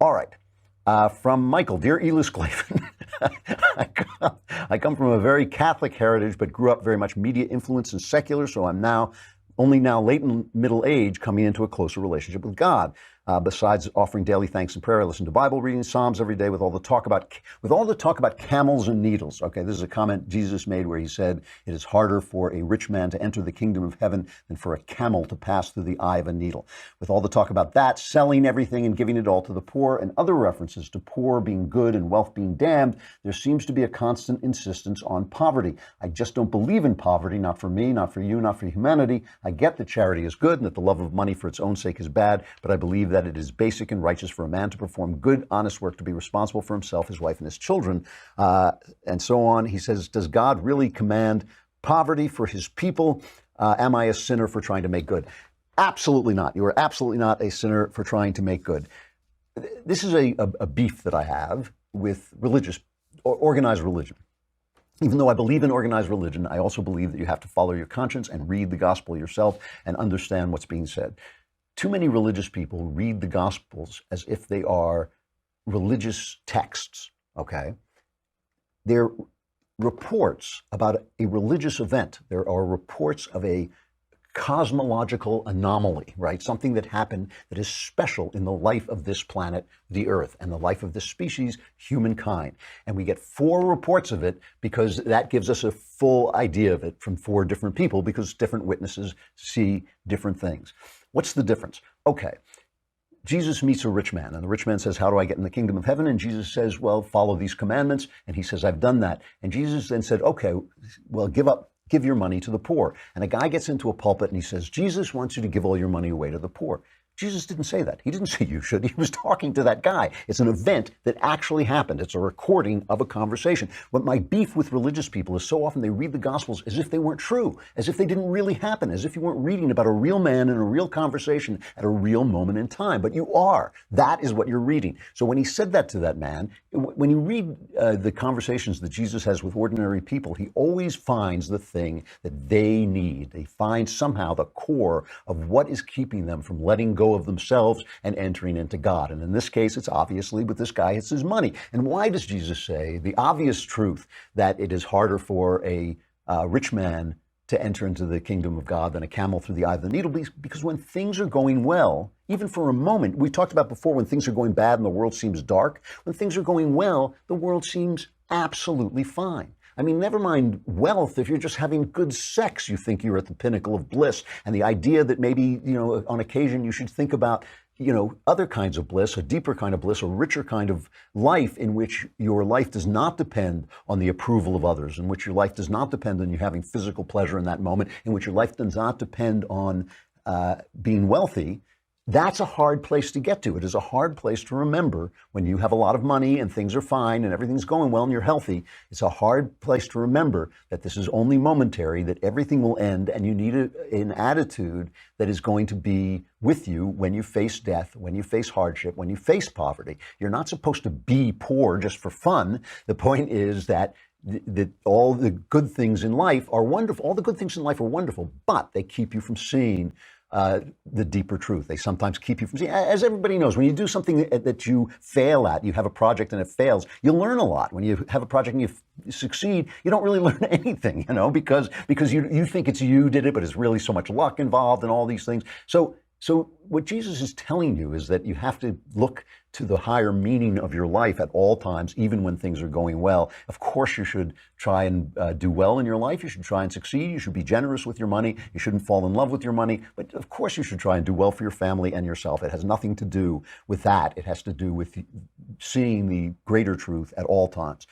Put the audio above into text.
All right. From Michael, dear Elis Klavan, I come from a very Catholic heritage, but grew up very much media influenced and secular, so I'm only now late in middle age coming into a closer relationship with God. Besides offering daily thanks and prayer, I listen to Bible reading, Psalms every day with all the talk about camels and needles. Okay, this is a comment Jesus made where he said, it is harder for a rich man to enter the kingdom of heaven than for a camel to pass through the eye of a needle. With all the talk about that, selling everything and giving it all to the poor, and other references to poor being good and wealth being damned, there seems to be a constant insistence on poverty. I just don't believe in poverty, not for me, not for you, not for humanity. I get that charity is good and that the love of money for its own sake is bad, but I believe that it is basic and righteous for a man to perform good, honest work, to be responsible for himself, his wife, and his children, and so on. He says, does God really command poverty for his people? Am I a sinner for trying to make good? Absolutely not. You are absolutely not a sinner for trying to make good. This is a beef that I have with organized religion. Even though I believe in organized religion, I also believe that you have to follow your conscience and read the gospel yourself and understand what's being said. Too many religious people read the Gospels as if they are religious texts, okay? They're reports about a religious event. There are reports of a cosmological anomaly, right? Something that happened that is special in the life of this planet, the Earth, and the life of this species, humankind. And we get 4 reports of it because that gives us a full idea of it from 4 different people, because different witnesses see different things. What's the difference? Okay, Jesus meets a rich man, and the rich man says, how do I get in the kingdom of heaven? And Jesus says, well, follow these commandments. And he says, I've done that. And Jesus then said, okay, well, give your money to the poor. And a guy gets into a pulpit and he says, Jesus wants you to give all your money away to the poor. Jesus didn't say that. He didn't say you should. He was talking to that guy. It's an event that actually happened. It's a recording of a conversation. What my beef with religious people is, so often they read the Gospels as if they weren't true, as if they didn't really happen, as if you weren't reading about a real man in a real conversation at a real moment in time. But you are. That is what you're reading. So when he said that to that man, when you read the conversations that Jesus has with ordinary people, he always finds the thing that they need. They find somehow the core of what is keeping them from letting go of themselves and entering into God. And in this case, it's obviously with this guy, it's his money. And why does Jesus say the obvious truth that it is harder for a rich man to enter into the kingdom of God than a camel through the eye of the needle? Because when things are going well, even for a moment, we talked about before, when things are going bad and the world seems dark, when things are going well, the world seems absolutely fine. I mean, never mind wealth. If you're just having good sex, you think you're at the pinnacle of bliss. And the idea that maybe, on occasion you should think about, other kinds of bliss, a deeper kind of bliss, a richer kind of life in which your life does not depend on the approval of others, in which your life does not depend on you having physical pleasure in that moment, in which your life does not depend on being wealthy. That's a hard place to get to. It is a hard place to remember when you have a lot of money and things are fine and everything's going well and you're healthy. It's a hard place to remember that this is only momentary, that everything will end, and you need an attitude that is going to be with you when you face death, when you face hardship, when you face poverty. You're not supposed to be poor just for fun. The point is that all the good things in life are wonderful. All the good things in life are wonderful, but they keep you from seeing the deeper truth. They sometimes keep you from seeing, as everybody knows, when you do something that you fail at, you have a project and it fails, you learn a lot. When you have a project and you succeed, you don't really learn anything, because you think it's you did it, but it's really so much luck involved and all these things. So what Jesus is telling you is that you have to look to the higher meaning of your life at all times, even when things are going well. Of course, you should try and do well in your life. You should try and succeed. You should be generous with your money. You shouldn't fall in love with your money. But of course, you should try and do well for your family and yourself. It has nothing to do with that. It has to do with seeing the greater truth at all times.